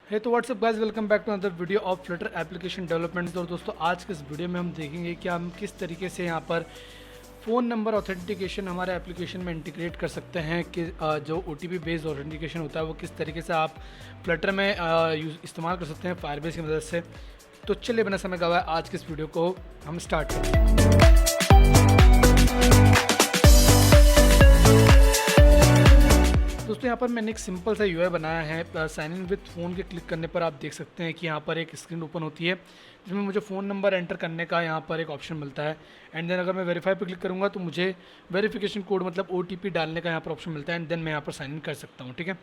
है तो what's up guys, welcome back to another video of Flutter application development. और दोस्तों आज के इस वीडियो में हम देखेंगे कि हम किस तरीके से यहाँ पर फ़ोन नंबर ऑथेंटिकेशन हमारे एप्लीकेशन में इंटीग्रेट कर सकते हैं कि जो OTP बेस्ड ऑथेंटिकेशन होता है वो किस तरीके से आप फ्लटर में इस्तेमाल कर सकते हैं फायरबेस की मदद से। तो चलिए बिना समय गवाए आज के इस वीडियो को हम स्टार्ट करते हैं। दोस्तों यहाँ पर मैंने एक सिंपल सा UI बनाया है। साइन इन विद फ़ोन के क्लिक करने पर आप देख सकते हैं कि यहाँ पर एक स्क्रीन ओपन होती है जिसमें मुझे फ़ोन नंबर एंटर करने का यहाँ पर एक ऑप्शन मिलता है। एंड देन अगर मैं वेरीफाई पर क्लिक करूँगा तो मुझे वेरिफिकेशन कोड मतलब OTP डालने का यहाँ पर ऑप्शन मिलता है। एंड देन मैं यहाँ पर साइन इन कर सकता हूँ। ठीक है,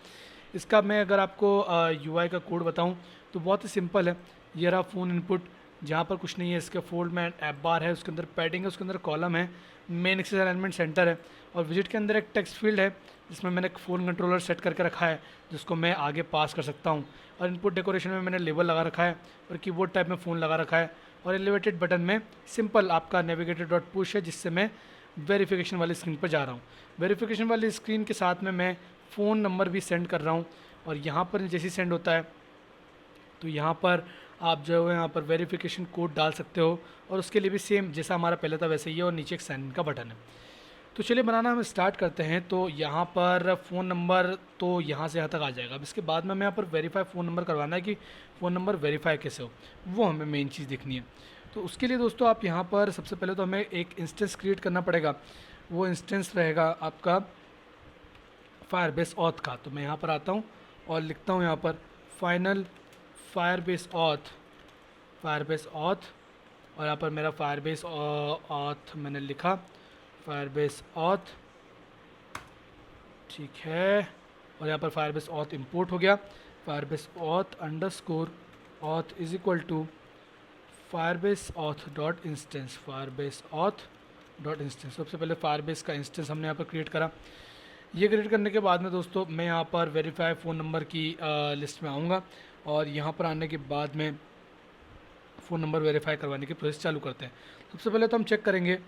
इसका मैं अगर आपको UI का कोड बताऊँ तो बहुत ही सिंपल है। ये रहा फ़ोन इनपुट, जहाँ पर कुछ नहीं है। इसका फोल्ड में ऐप बार है, उसके अंदर पैडिंग है, उसके अंदर कॉलम है, मेन एक्सेस अलाइनमेंट सेंटर है और विजिट के अंदर एक टेक्स्ट फील्ड है जिसमें मैंने एक फ़ोन कंट्रोलर सेट करके रखा है जिसको मैं आगे पास कर सकता हूँ। और इनपुट डेकोरेशन में मैंने लेबल लगा रखा है और कीबोर्ड टाइप में फ़ोन लगा रखा है। और एलिवेटेड बटन में सिंपल आपका नेविगेटर डॉट पुश है जिससे मैं वेरिफिकेशन वाली स्क्रीन पर जा रहा हूँ। वेरिफिकेशन वाली स्क्रीन के साथ में मैं फ़ोन नंबर भी सेंड कर रहा हूँ। और यहाँ पर जैसे सेंड होता है तो यहाँ पर आप जो है यहाँ पर वेरिफिकेशन कोड डाल सकते हो और उसके लिए भी सेम जैसा हमारा पहले था वैसे ही है और नीचे एक साइन इन का बटन है। तो चलिए बनाना हम स्टार्ट करते हैं। तो यहाँ पर फ़ोन नंबर तो यहाँ से यहाँ तक आ जाएगा। अब इसके बाद में हमें यहाँ पर वेरीफाई फ़ोन नंबर करवाना है कि फ़ोन नंबर वेरीफाई कैसे हो, वो हमें मेन चीज़ देखनी है। तो उसके लिए दोस्तों आप यहाँ पर सबसे पहले तो हमें एक इंस्टेंस क्रिएट करना पड़ेगा। वो इंस्टेंस रहेगा आपका फायरबेस ऑथ का। तो मैं यहाँ पर आता हूँ और लिखता हूँ यहाँ पर फाइनल फायरबेस ऑथ और यहाँ पर मेरा फायरबेस ऑथ मैंने लिखा फायरबेस ऑथ, ठीक है। और यहाँ पर फायरबेस ऑथ इंपोर्ट हो गया। Firebase auth underscore auth is equal to Firebase auth dot instance, Firebase auth dot instance. सबसे पहले फायरबेस का इंस्टेंस हमने यहाँ पर क्रिएट करा। ये क्रिएट करने के बाद में दोस्तों मैं यहाँ पर वेरीफाई फ़ोन नंबर की लिस्ट में आऊँगा और यहाँ पर आने के बाद में फ़ोन नंबर वेरीफाई करवाने की प्रोसेस चालू करते हैं। सबसे पहले तो हम चेक करेंगे,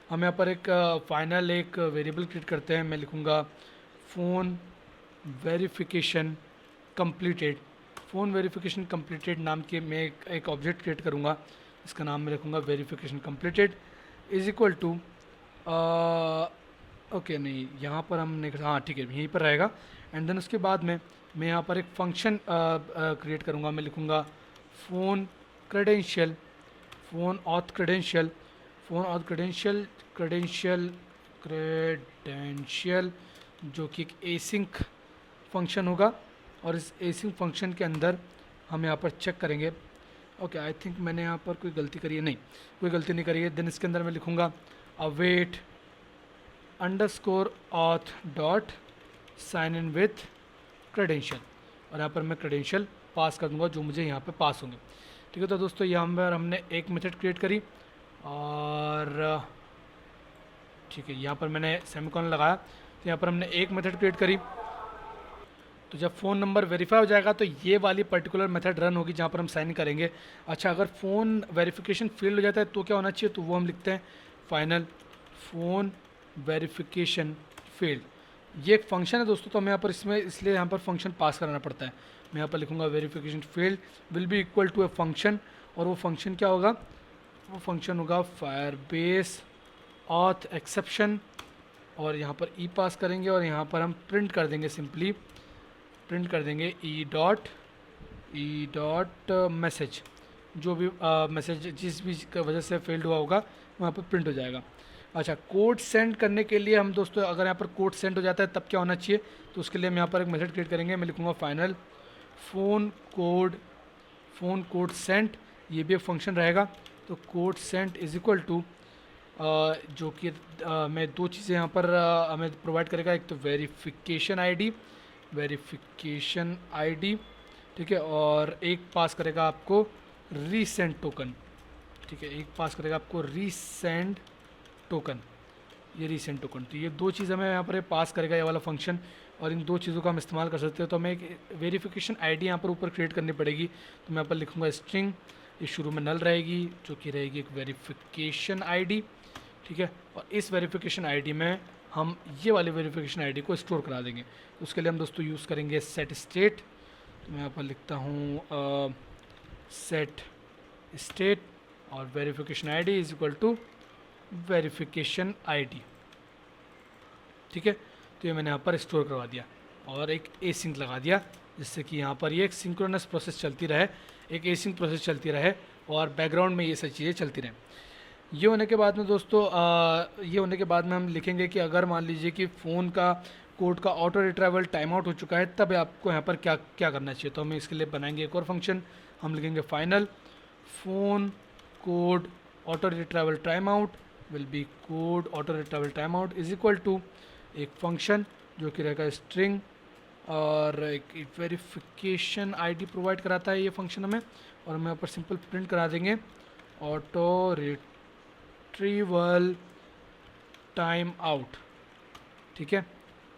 हम यहाँ पर एक फाइनल एक वेरिएबल क्रिएट करते हैं। मैं लिखूँगा phone verification completed. Phone verification completed नाम के मैं एक ऑब्जेक्ट क्रिएट करूँगा, इसका नाम मैं रखूँगा verification completed is equal to okay नहीं यहाँ पर हमने हाँ ठीक है यहीं पर रहेगा। एंड देन उसके बाद में मैं यहाँ पर एक फंक्शन क्रिएट करूँगा। मैं लिखूँगा phone credential, phone auth credential, phone auth credential जो कि एक एसिंक फंक्शन होगा। और इस एसिंक फंक्शन के अंदर हम यहाँ पर चेक करेंगे। ओके आई थिंक मैंने यहाँ पर कोई गलती करी है, नहीं कोई गलती नहीं करी है। देन इसके अंदर मैं लिखूँगा await underscore auth dot sign in with credential और यहाँ पर मैं क्रेडेंशियल पास कर दूँगा जो मुझे यहाँ पे पास होंगे। ठीक है, तो दोस्तों यहाँ पर हमने एक मेथड क्रिएट करी और ठीक है यहाँ पर मैंने सेमीकोलन लगाया। तो यहाँ पर हमने एक मेथड क्रिएट करी। तो जब फ़ोन नंबर वेरीफाई हो जाएगा तो ये वाली पर्टिकुलर मेथड रन होगी जहाँ पर हम साइन करेंगे। अच्छा, अगर फ़ोन वेरिफिकेशन फेल्ड हो जाता है तो क्या होना चाहिए, तो वो हम लिखते हैं फाइनल फ़ोन वेरिफिकेशन फेल्ड। ये एक फंक्शन है दोस्तों, तो हमें यहाँ पर इसमें इसलिए यहाँ पर फंक्शन पास कराना पड़ता है। मैं यहाँ पर लिखूँगा verification failed will be equal to a function और वो फंक्शन क्या होगा, वो फंक्शन होगा फायरबेस ऑथ एक्सेप्शन और यहाँ पर ई पास करेंगे और यहाँ पर हम प्रिंट कर देंगे, सिंपली प्रिंट कर देंगे ई डॉट मैसेज। जो भी मैसेज जिस भी वजह से फेल्ड हुआ होगा वहाँ पर प्रिंट हो जाएगा। अच्छा, कोड सेंड करने के लिए हम दोस्तों अगर यहाँ पर कोड सेंड हो जाता है तब क्या होना चाहिए, तो उसके लिए हम यहाँ पर एक मेथड क्रिएट करेंगे। मैं लिखूँगा फाइनल फ़ोन कोड सेंड, ये भी एक फंक्शन रहेगा। तो code send is equal to जो कि मैं दो चीज़ें यहाँ पर हमें प्रोवाइड करेगा, एक तो वेरिफिकेशन आईडी, ठीक है, और एक पास करेगा आपको रीसेंड टोकन। ठीक है, एक पास करेगा आपको रीसेंड टोकन, ये रीसेंड टोकन। तो ये दो चीज़ हमें यहाँ पर पास करेगा ये वाला फंक्शन और इन दो चीज़ों का हम इस्तेमाल कर सकते हैं। तो हमें एक वेरिफिकेशन आईडी यहाँ पर ऊपर क्रिएट करनी पड़ेगी। तो मैं यहाँ पर लिखूँगा स्ट्रिंग, ये शुरू में नल रहेगी जो कि रहेगी एक वेरिफिकेशन आईडी। ठीक है, और इस वेरिफिकेशन आईडी में हम ये वाली वेरिफिकेशन आईडी को स्टोर करा देंगे। उसके लिए हम दोस्तों यूज़ करेंगे सेट स्टेट। तो मैं यहाँ पर लिखता हूँ सेट स्टेट और verification ID is equal to verification ID. ठीक है, तो ये मैंने यहाँ पर स्टोर करवा दिया और एक एसिंक लगा दिया, जिससे कि यहाँ पर ये एक सिंक्रोनस प्रोसेस चलती रहे, एक एसिंक प्रोसेस चलती रहे और बैकग्राउंड में ये सब चीज़ें चलती रहें। ये होने के बाद में दोस्तों ये होने के बाद में हम लिखेंगे कि अगर मान लीजिए कि फ़ोन का कोड का ऑटो रिट्राइवल टाइम आउट हो चुका है, तब आपको यहाँ पर क्या क्या करना चाहिए। तो हम इसके लिए बनाएंगे एक और फंक्शन, हम लिखेंगे final phone code auto retrieval time out will be code auto retrieval time out is equal to एक फंक्शन जो कि रहेगा स्ट्रिंग और एक वेरिफिकेशन आईडी प्रोवाइड कराता है ये फंक्शन हमें, और हम यहाँ पर सिंपल प्रिंट करा देंगे ऑटो रिट्रीवल टाइम आउट। ठीक है,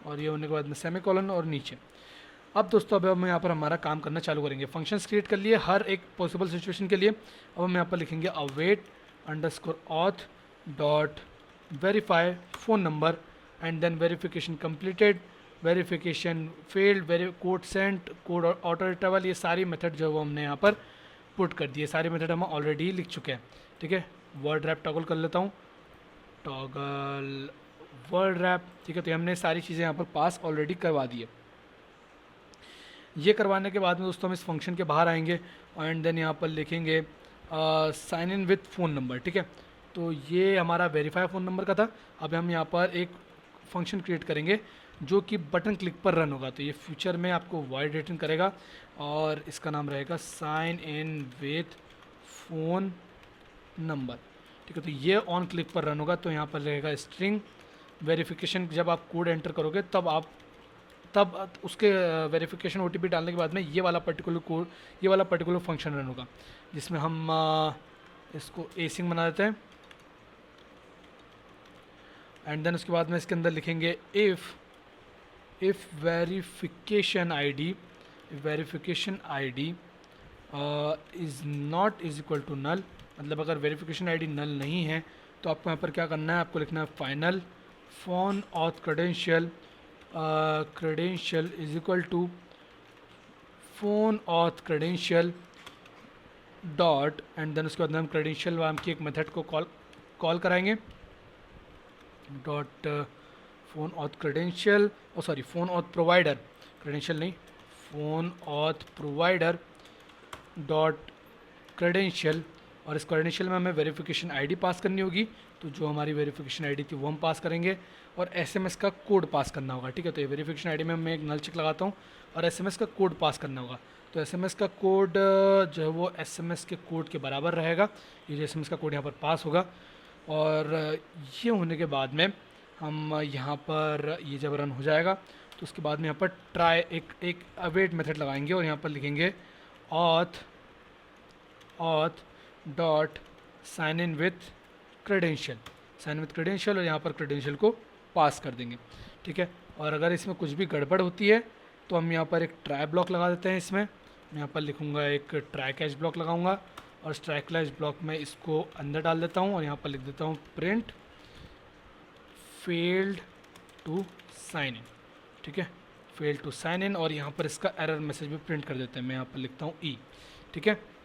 और ये होने के बाद में सेमीकोलन और नीचे। अब दोस्तों अब हम यहाँ पर हमारा काम करना चालू करेंगे। फंक्शंस क्रिएट कर लिए हर एक पॉसिबल सिचुएशन के लिए। अब हम यहाँ पर लिखेंगे await underscore auth dot verify phone number and then verification completed, verification failed, code sent, code auto retrieval, ये सारी मेथड जो है वो हमने यहाँ पर पुट कर दिए। सारी मेथड हम ऑलरेडी लिख चुके हैं। ठीक है, वर्ड रैप टॉगल कर लेता हूँ, टॉगल वर्ड रैप। ठीक है, तो हमने सारी चीज़ें यहाँ पर पास ऑलरेडी करवा दी है। ये करवाने के बाद में दोस्तों हम इस फंक्शन के बाहर आएंगे एंड देन यहाँ पर लिखेंगे sign in with phone number. ठीक है, तो ये हमारा वेरीफाई फ़ोन नंबर का था। अब हम यहाँ पर एक फंक्शन क्रिएट करेंगे जो कि बटन क्लिक पर रन होगा। तो ये फ्यूचर में आपको वॉइड रिटर्न करेगा और इसका नाम रहेगा sign in with phone number. ठीक है, तो ये ऑन क्लिक पर रन होगा। तो यहाँ पर रहेगा स्ट्रिंग वेरिफिकेशन। जब आप कोड एंटर करोगे तब उसके वेरिफिकेशन ओटीपी डालने के बाद में ये वाला पर्टिकुलर कोड, ये वाला पर्टिकुलर फंक्शन रन होगा, जिसमें हम इसको एसिंग बना देते हैं एंड देन उसके बाद में इसके अंदर लिखेंगे if verification ID is not is equal to null. मतलब अगर वेरिफिकेशन आईडी नल नहीं है तो आपको यहाँ पर क्या करना है, आपको लिखना है final phone auth credential is equal to phone auth credential dot and then उसके बाद हम क्रेडेंशियल नाम की एक मेथड को कॉल कराएंगे dot phone auth credential phone auth provider, credential नहीं, phone auth provider dot credential. और इस क्रेडेंशियल में हमें वेरिफिकेशन आईडी पास करनी होगी। तो जो हमारी वेरिफिकेशन आईडी थी वो हम पास करेंगे और एसएमएस का कोड पास करना होगा। ठीक है, तो ये वेरिफिकेशन आईडी में मैं एक नल चिक लगाता हूँ और एसएमएस का कोड पास करना होगा। तो एसएमएस का कोड जो है वो एसएमएस के कोड के बराबर रहेगा। ये जो एसएमएस का कोड यहाँ पर पास होगा और ये होने के बाद में हम यहाँ पर ये जब रन हो जाएगा तो उसके बाद में यहाँ पर ट्राई एक अवेट मेथड लगाएंगे और यहाँ पर लिखेंगे auth dot sign in with credential और यहाँ पर क्रेडेंशियल को पास कर देंगे। ठीक है, और अगर इसमें कुछ भी गड़बड़ होती है तो हम यहाँ पर एक ट्राई ब्लॉक लगा देते हैं। इसमें मैं यहाँ पर लिखूँगा एक ट्राई कैच ब्लॉक लगाऊंगा और उस ट्राई कैच ब्लॉक में इसको अंदर डाल देता हूँ और यहाँ पर लिख देता हूँ print failed to sign in. ठीक है, फेल्ड टू साइन इन और यहाँ पर इसका एरर मैसेज भी प्रिंट कर देते हैं। मैं यहाँ पर लिखता हूँ ई। ठीक है,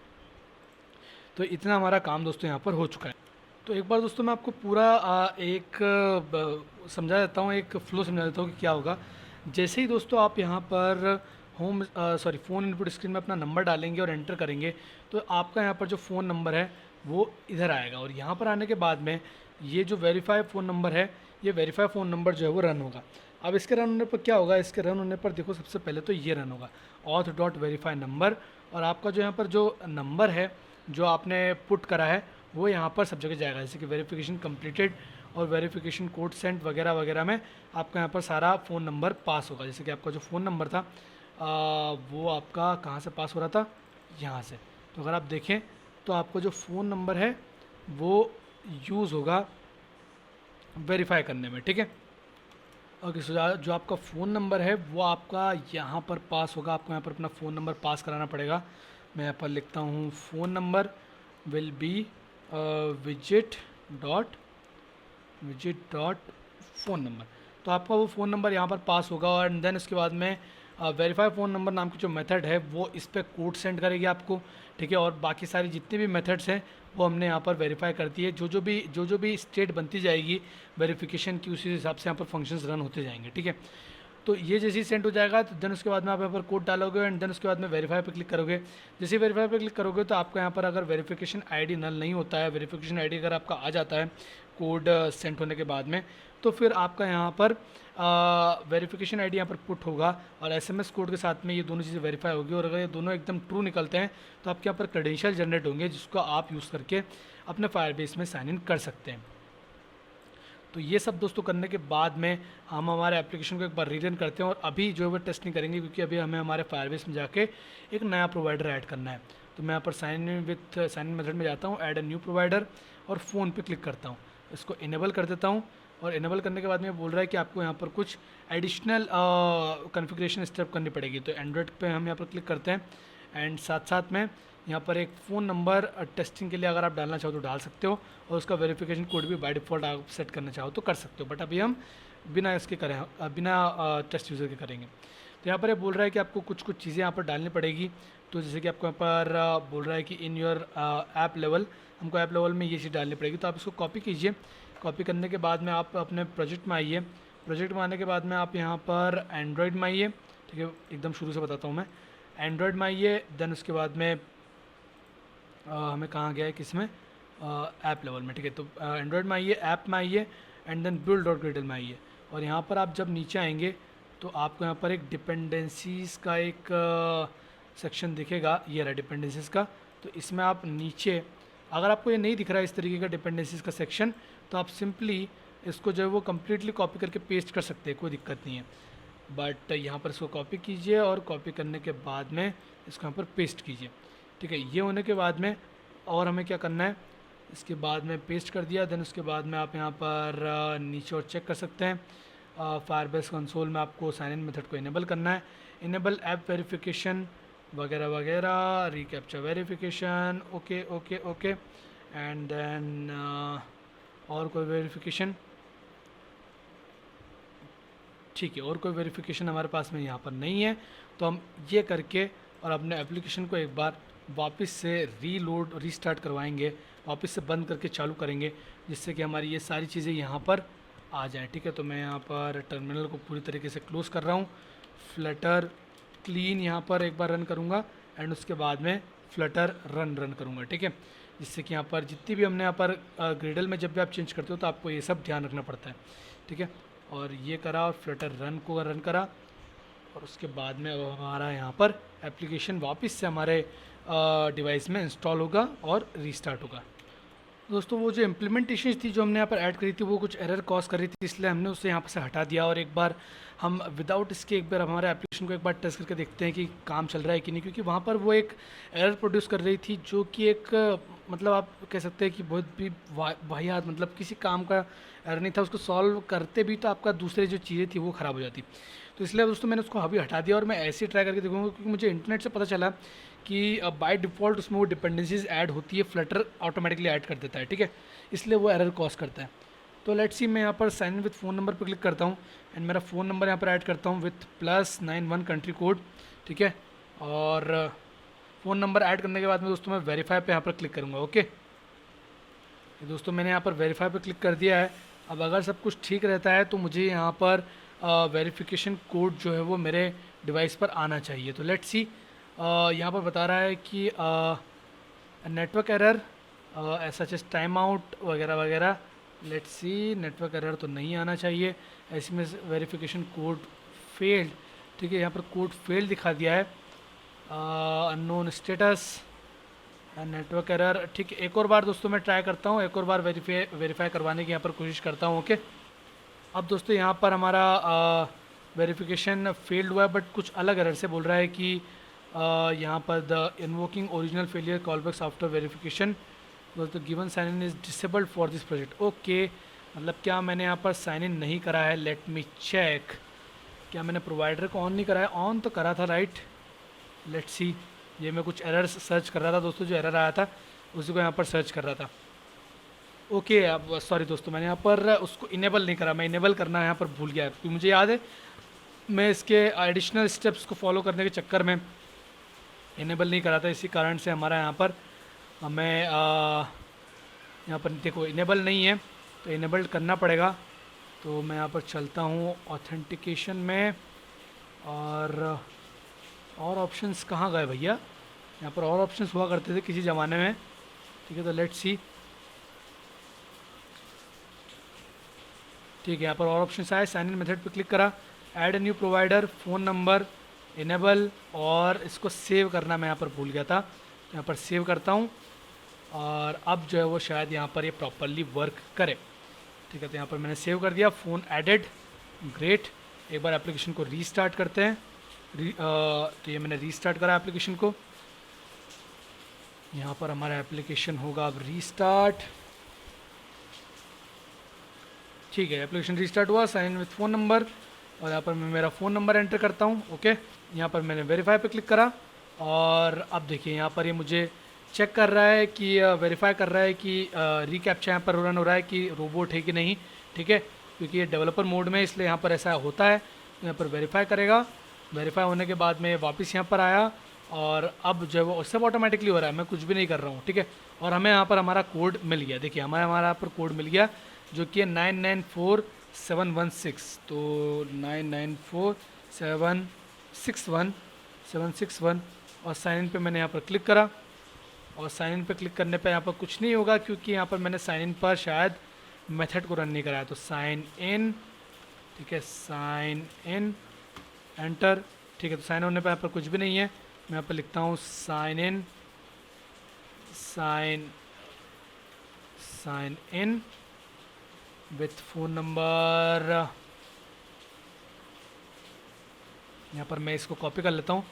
तो इतना हमारा काम दोस्तों यहाँ पर हो चुका है। तो एक बार दोस्तों मैं आपको पूरा समझा देता हूँ, एक फ्लो समझा देता हूँ कि क्या होगा। जैसे ही दोस्तों आप यहाँ पर फ़ोन इनपुट स्क्रीन में अपना नंबर डालेंगे और एंटर करेंगे तो आपका यहाँ पर जो फ़ोन नंबर है वो इधर आएगा और यहाँ पर आने के बाद में ये जो वेरीफाई फ़ोन नंबर है, ये वेरीफाई फ़ोन नंबर जो है वो रन होगा। अब इसके रन होने पर क्या होगा, इसके रन होने पर देखो सबसे पहले तो ये रन होगा ऑथ डॉट वेरीफाई नंबर और आपका जो यहाँ पर जो नंबर है जो आपने पुट करा है वो यहाँ पर सब जगह जाएगा, जैसे कि वेरिफिकेशन कंप्लीटेड और वेरिफिकेशन कोड सेंट वगैरह वगैरह में आपका यहाँ पर सारा फ़ोन नंबर पास होगा। जैसे कि आपका जो फ़ोन नंबर था वो आपका कहाँ से पास हो रहा था, यहाँ से। तो अगर आप देखें तो आपको जो फ़ोन नंबर है वो यूज़ होगा वेरीफाई करने में। ठीक है, और जो आपका फ़ोन नंबर है वो आपका यहाँ पर पास होगा। आपको यहाँ पर अपना फ़ोन नंबर पास कराना पड़ेगा। मैं यहाँ पर लिखता हूँ phone number will be visit dot phone number. तो आपका वो फ़ोन नंबर यहाँ पर पास होगा और देन उसके बाद में वेरीफाई फ़ोन नंबर नाम की जो मेथड है वो इस पर कोड सेंड करेगी आपको, ठीक है। और बाकी सारी जितनी भी मेथड्स हैं वो हमने यहाँ पर वेरीफाई करती है। जो भी स्टेट बनती जाएगी वेरिफिकेशन की, उसी हिसाब से यहाँ पर फंक्शंस रन होते जाएंगे, ठीक है। तो ये जैसे ही सेंड हो जाएगा तो देन उसके बाद में आप यहाँ पर कोड डालोगे एंड देन उसके बाद में वेरीफाई पे क्लिक करोगे। जैसे ही वेरीफाई पे क्लिक करोगे तो आपको यहाँ पर अगर वेरिफिकेशन आईडी नल नहीं होता है, वेरिफिकेशन आईडी अगर आपका आ जाता है कोड सेंड होने के बाद में, तो फिर आपका यहाँ पर वेरिफिकेशन आईडी यहाँ पर पुट होगा और एसएमएस कोड के साथ में ये दोनों चीज़ें वेरीफाई होगी। और अगर ये दोनों एकदम ट्रू निकलते हैं तो आपके यहाँ पर क्रेडेंशियल जनरेट होंगे जिसको आप यूज़ करके अपने फायरबेस में साइन इन कर सकते हैं। तो ये सब दोस्तों करने के बाद में हम हमारे एप्लीकेशन को एक बार रीरन करते हैं और अभी जो है वो टेस्ट नहीं करेंगे क्योंकि अभी हमें हमारे फायरबेस में जाके एक नया प्रोवाइडर ऐड करना है। तो मैं यहाँ पर साइन इन मेथड में जाता हूँ, ऐड अ न्यू प्रोवाइडर और फ़ोन पे क्लिक करता हूँ, इसको इनेबल कर देता हूँ। और इनेबल करने के बाद में बोल रहा है कि आपको यहाँ पर कुछ एडिशनल कॉन्फ़िगरेशन स्टेप करनी पड़ेगी। तो एंड्रॉयड पे हम यहाँ पर क्लिक करते हैं एंड साथ साथ में यहाँ पर एक फ़ोन नंबर टेस्टिंग के लिए अगर आप डालना चाहो तो डाल सकते हो और उसका वेरिफिकेशन कोड भी बाय डिफ़ॉल्ट आप सेट करना चाहो तो कर सकते हो, बट अभी हम बिना इसके करें, बिना टेस्ट यूज़र के करेंगे। तो यहाँ पर ये बोल रहा है कि आपको कुछ चीज़ें यहाँ पर डालनी पड़ेगी। तो जैसे कि आपको यहाँ पर बोल रहा है कि इन योर ऐप लेवल, हमको ऐप लेवल में ये चीज़ डालनी पड़ेगी। तो आप इसको कॉपी कीजिए, कॉपी करने के बाद में आप अपने प्रोजेक्ट में आइए, प्रोजेक्ट में आने के बाद में आप यहाँ पर एंड्रॉयड में आइए, ठीक है। एकदम शुरू से बताता हूँ मैं, एंड्रॉयड में आइए, देन उसके बाद में हमें कहाँ गया है, किस में, ऐप लेवल में, ठीक है। तो एंड्रॉयड में आइए, ऐप में आइए and then build dot gradle में आइए। और यहाँ पर आप जब नीचे आएंगे तो आपको यहाँ पर एक डिपेंडेंसीज़ का एक सेक्शन दिखेगा, ये रहा डिपेंडेंसीज़ का। तो इसमें आप नीचे, अगर आपको ये नहीं दिख रहा है इस तरीके का डिपेंडेंसीज़ का सेक्शन, तो आप सिंपली इसको जो है वो कम्प्लीटली कॉपी करके पेस्ट कर सकते हैं, कोई दिक्कत नहीं है। बट यहाँ पर इसको कॉपी कीजिए और कॉपी करने के बाद में इसको यहाँ पर पेस्ट कीजिए, ठीक है। ये होने के बाद में और हमें क्या करना है, इसके बाद में पेस्ट कर दिया, देन उसके बाद में आप यहाँ पर नीचे और चेक कर सकते हैं। फायरबेस कंसोल में आपको साइन इन मेथड को इनेबल करना है, इनेबल ऐप वेरिफिकेशन वगैरह वगैरह, reCAPTCHA verification, okay okay okay and then और कोई वेरिफिकेशन, ठीक है। और कोई वेरिफिकेशन हमारे पास में यहाँ पर नहीं है। तो हम ये करके और अपने एप्लीकेशन को एक बार वापस से रीलोड रीस्टार्ट करवाएंगे, वापस से बंद करके चालू करेंगे, जिससे कि हमारी ये सारी चीज़ें यहाँ पर आ जाएँ, ठीक है। तो मैं यहाँ पर टर्मिनल को पूरी तरीके से क्लोज़ कर रहा हूँ, फ्लटर क्लीन यहाँ पर एक बार रन करूँगा एंड उसके बाद में फ्लटर रन करूँगा, ठीक है। जिससे कि यहाँ पर जितनी भी हमने यहाँ पर ग्रिडल में जब भी आप चेंज करते हो तो आपको ये सब ध्यान रखना पड़ता है, ठीक है। और ये करा और फ्लटर रन करा और उसके बाद में अब हमारा यहाँ पर एप्लीकेशन वापस से हमारे डिवाइस में इंस्टॉल होगा और रीस्टार्ट होगा। दोस्तों वो जो इम्प्लीमेंटेशन थी जो हमने यहाँ पर ऐड करी थी वो कुछ एरर कॉज कर रही थी, इसलिए हमने उसे यहाँ पर से हटा दिया और एक बार हम विदाउट इसके एक बार हमारे एप्लीकेशन को एक बार टेस्ट करके देखते हैं कि काम चल रहा है कि नहीं, क्योंकि वहाँ पर वो एक एरर प्रोड्यूस कर रही थी जो कि एक मतलब आप कह सकते हैं कि बहुत भी वाहियात, मतलब किसी काम का एरर नहीं था, उसको सॉल्व करते भी तो आपका दूसरे जो चीज़ें थी वो ख़राब हो जाती। तो इसलिए दोस्तों मैंने उसको अभी हटा दिया और मैं ऐसे ही ट्राई करके देखूँगा, क्योंकि मुझे इंटरनेट से पता चला कि बाय डिफ़ॉल्ट उसमें वो डिपेंडेंसीज ऐड होती है, फ्लटर ऑटोमेटिकली ऐड कर देता है, ठीक है। इसलिए वो एरर कॉज करता है। तो लेट्स सी, मैं यहाँ पर sign in with phone number पर क्लिक करता हूँ एंड मेरा फ़ोन नंबर यहाँ पर ऐड करता हूँ विथ +91 कंट्री कोड, ठीक है। और फ़ोन नंबर ऐड करने के बाद में दोस्तों मैं वेरीफाई पे यहाँ पर क्लिक करूँगा, ओके। दोस्तों मैंने यहाँ पर वेरीफाई पे क्लिक कर दिया है। अब अगर सब कुछ ठीक रहता है तो मुझे यहाँ पर वेरिफिकेशन कोड जो है वो मेरे डिवाइस पर आना चाहिए। तो लेट्स सी, यहाँ पर बता रहा है कि network error, SHS time out वगैरह वगैरह। लेट्स सी, नेटवर्क एरर तो नहीं आना चाहिए, ऐसे में वेरिफिकेशन कोड फेल्ड, ठीक है। यहाँ पर कोड फेल्ड दिखा दिया है, अननोन स्टेटस, नेटवर्क एरर, ठीक है। एक और बार दोस्तों मैं ट्राई करता हूँ, एक और बार वेरीफाई करवाने की यहाँ पर कोशिश करता हूँ, ओके। अब दोस्तों यहाँ पर हमारा वेरिफिकेशन फेल्ड हुआ है, बट कुछ अलग एरर से बोल रहा है कि यहाँ पर the invoking original failure callbacks after verification दोस्तों given sign in is disabled for this project, okay. मतलब क्या मैंने यहाँ पर साइन इन नहीं करा है, लेट मी चेक, क्या मैंने प्रोवाइडर को ऑन नहीं करा है, ऑन तो करा था, राइट। लेट्स सी, ये मैं कुछ एरर सर्च कर रहा था दोस्तों, जो एरर आया था उसी को यहाँ पर सर्च कर रहा था, ओके। अब सॉरी दोस्तों, मैंने यहाँ पर उसको इनेबल नहीं करा, मैं इनेबल करना यहाँ पर भूल गया, क्योंकि मुझे याद है मैं इसके एडिशनल स्टेप्स को फॉलो करने के चक्कर में इनेबल नहीं करा था, इसी कारण से हमारा यहाँ पर हमें यहाँ पर देखो इनेबल नहीं है, तो इनेबल करना पड़ेगा। तो मैं यहाँ पर चलता हूँ ऑथेंटिकेशन में, और ऑप्शंस कहाँ गए भैया? यहाँ पर और ऑप्शंस हुआ करते थे किसी ज़माने में, ठीक है। तो लेट्स सी, ठीक है, यहाँ पर और ऑप्शंस आए। साइन इन मेथड पे क्लिक करा, add a new provider, phone number, enable, और इसको सेव करना मैं यहाँ पर भूल गया था, यहाँ पर सेव करता हूँ। और अब जो है वो शायद यहाँ पर ये प्रॉपरली वर्क करे, ठीक है। तो यहाँ पर मैंने सेव कर दिया, फ़ोन एडेड, ग्रेट। एक बार एप्लीकेशन को रीस्टार्ट करते हैं। तो ये मैंने रीस्टार्ट करा एप्लीकेशन को, यहाँ पर हमारा एप्लीकेशन होगा अब रीस्टार्ट, ठीक है। एप्लीकेशन रीस्टार्ट हुआ, साइन विथ फ़ोन नंबर, और यहाँ पर मैं मेरा फ़ोन नंबर एंटर करता हूँ, ओके। यहाँ पर मैंने वेरीफाई पे क्लिक करा, और अब देखिए यहाँ पर ये मुझे चेक कर रहा है कि वेरीफाई कर रहा है कि रिकैप्चा यहाँ पर रन हो रहा है कि रोबोट है कि नहीं, ठीक है। क्योंकि ये डेवलपर मोड में, इसलिए यहाँ पर ऐसा होता है। तो यहाँ पर वेरीफाई करेगा, वेरीफाई होने के बाद में वापस यहाँ पर आया, और अब जो है वो सब ऑटोमेटिकली हो रहा है, मैं कुछ भी नहीं कर रहा हूँ, ठीक है। और हमें यहाँ पर हमारा कोड मिल गया, देखिए हमारा यहाँ पर कोड मिल गया, जो कि है 994716। तो 994761 और साइन इन पे मैंने यहाँ पर क्लिक करा, और साइन इन पे क्लिक करने पे यहाँ पर कुछ नहीं होगा, क्योंकि यहाँ पर मैंने साइन इन पर शायद मेथड को रन नहीं कराया। तो साइन इन, ठीक है, साइन इन, एंटर, ठीक है। तो साइन होने पे यहाँ पर कुछ भी नहीं है, मैं यहाँ पर लिखता हूँ sign in, sign in with phone number. यहाँ पर मैं इसको कॉपी कर लेता हूँ,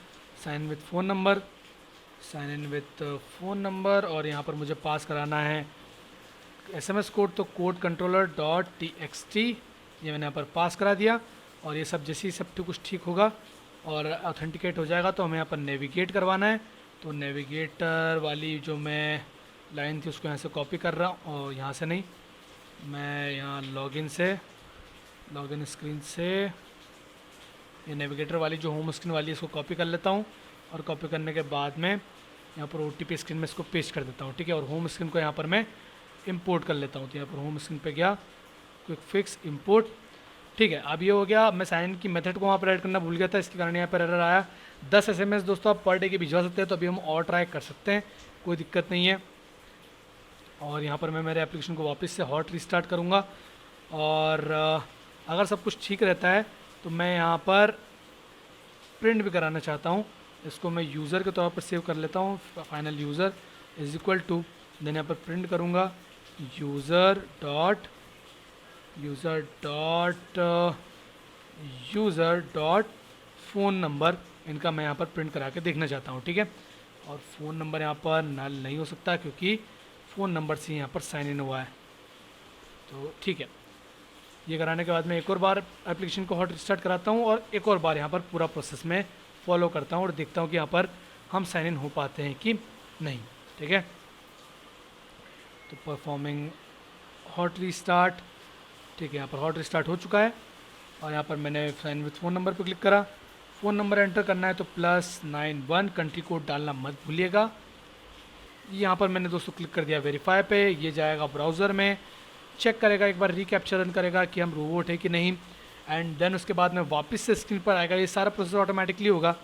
sign with phone number, sign in with phone number, और यहाँ पर मुझे पास कराना है SMS कोड। तो कोड कंट्रोलर डॉट TXT, ये मैंने यहाँ पर पास करा दिया। और ये सब जैसे ही सब कुछ ठीक होगा और ऑथेंटिकेट हो जाएगा, तो हमें यहाँ पर नेविगेट करवाना है। तो नेविगेटर वाली जो मैं लाइन थी उसको यहाँ से कॉपी कर रहा हूँ, और यहाँ से नहीं, मैं यहाँ लॉगिन स्क्रीन से ये नेविगेटर वाली जो होम स्क्रीन वाली है इसको कॉपी कर लेता हूँ, और कॉपी करने के बाद में यहाँ पर OTP स्क्रीन में इसको पेस्ट कर देता हूँ, ठीक है। और होम स्क्रीन को यहाँ पर मैं इंपोर्ट कर लेता हूँ। तो यहाँ पर होम स्क्रीन पे गया, क्विक फिक्स इंपोर्ट, ठीक है। अब ये हो गया। मैं साइन इन की मेथड को वहाँ पर ऐड करना भूल गया था, इसके कारण यहाँ पर एरर आया। 10 SMS दोस्तों आप पर डे के भिजवा सकते हैं, तो अभी हम और ट्राई कर सकते हैं, कोई दिक्कत नहीं है। और यहाँ पर मैं मेरे एप्लीकेशन को वापस से हॉट रीस्टार्ट करूँगा, और अगर सब कुछ ठीक रहता है तो मैं यहाँ पर प्रिंट भी कराना चाहता हूँ। इसको मैं यूज़र के तौर पर सेव कर लेता हूँ, final user is equal to, then यहाँ पर प्रिंट करूँगा यूज़र डॉट फ़ोन नंबर, इनका मैं यहाँ पर प्रिंट करा के देखना चाहता हूँ, ठीक है। और फ़ोन नंबर यहाँ पर नल नहीं हो सकता, क्योंकि फ़ोन नंबर से यहाँ पर साइन इन हुआ है। तो ठीक है, ये कराने के बाद मैं एक और बार एप्लीकेशन को हॉट रिस्टार्ट कराता हूँ, और एक और बार यहाँ पर पूरा प्रोसेस में फॉलो करता हूँ, और देखता हूँ कि यहाँ पर हम साइन इन हो पाते हैं कि नहीं, ठीक है। तो परफॉर्मिंग हॉट रीस्टार्ट, ठीक है, यहाँ पर हॉट रिस्टार्ट हो चुका है। और यहाँ पर मैंने साइन विथ फ़ोन नंबर पर क्लिक करा, फ़ोन नंबर एंटर करना है, तो +91, कंट्री कोड डालना मत भूलिएगा। यहाँ पर मैंने दोस्तों क्लिक कर दिया वेरीफाई पे, ये जाएगा ब्राउज़र में, चेक करेगा, एक बार रिकैप्चर रन करेगा कि हम रोबोट है कि नहीं, एंड देन उसके बाद में वापस से स्क्रीन पर आएगा। ये सारा प्रोसेस ऑटोमेटिकली होगा।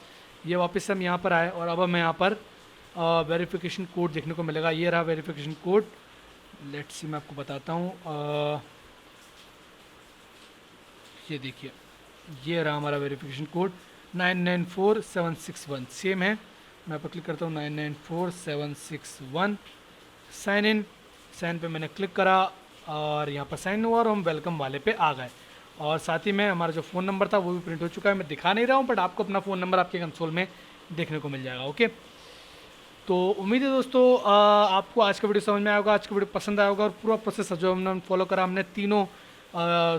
ये वापस से हम यहाँ पर आए, और अब हमें यहाँ पर वेरिफिकेशन कोड देखने को मिलेगा। ये रहा वेरिफिकेशन कोड, लेट्स सी, मैं आपको बताता हूँ। ये देखिए, ये रहा हमारा वेरिफिकेशन कोड 994761, सेम है। मैं यहाँ पर क्लिक करता हूँ 994761, साइन पे मैंने क्लिक करा, और यहाँ पर साइन हुआ, और हम वेलकम वाले पे आ गए। और साथ ही में हमारा जो फ़ोन नंबर था वो भी प्रिंट हो चुका है। मैं दिखा नहीं रहा हूँ, बट आपको अपना फ़ोन नंबर आपके कंसोल में देखने को मिल जाएगा, ओके। तो उम्मीद है दोस्तों आपको आज का वीडियो समझ में आया होगा, आज का वीडियो पसंद आया होगा, और पूरा प्रोसेस जो हमने फॉलो करा, हमने तीनों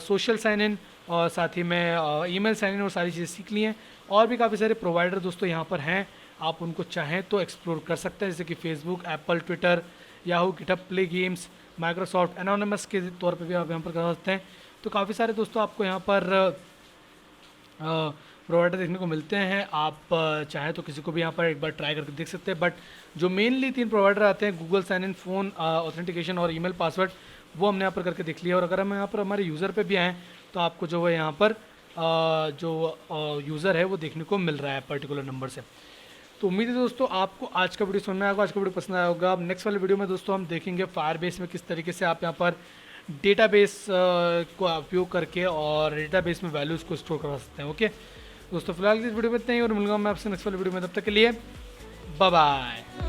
सोशल साइन इन और साथ ही में ईमेल साइन इन और सारी चीज़ें सीख ली हैं। और भी काफ़ी सारे प्रोवाइडर दोस्तों यहाँ पर हैं, आप उनको चाहें तो एक्सप्लोर कर सकते हैं, जैसे कि Facebook, Apple, Twitter, Yahoo, GitHub, play games, Microsoft, anonymous के तौर पे भी आप यहाँ पर कर सकते हैं। तो काफ़ी सारे दोस्तों आपको यहाँ पर प्रोवाइडर देखने को मिलते हैं। आप चाहें तो किसी को भी यहाँ पर एक बार ट्राई करके देख सकते हैं। बट जो मेनली 3 प्रोवाइडर आते हैं, Google sign in, phone authentication और ईमेल पासवर्ड, वो हमने यहाँ पर करके देख लिया। और अगर हम यहाँ पर हमारे यूज़र पे भी आएँ तो आपको जो है यहाँ पर जो यूज़र है वो देखने को मिल रहा है पर्टिकुलर नंबर से। तो उम्मीद है दोस्तों आपको आज का वीडियो समझ में आया होगा, आज का वीडियो पसंद आया होगा। अब नेक्स्ट वाले वीडियो में दोस्तों हम देखेंगे फायरबेस में किस तरीके से आप यहाँ पर डेटाबेस को उपयोग करके और डेटाबेस में वैल्यूज़ को स्टोर करवा सकते हैं। ओके दोस्तों, फिलहाल इस वीडियो में इतना ही और मिलूंगा मैं आपसे नेक्स्ट वाले वीडियो में। तब तक के लिए बाय बाय।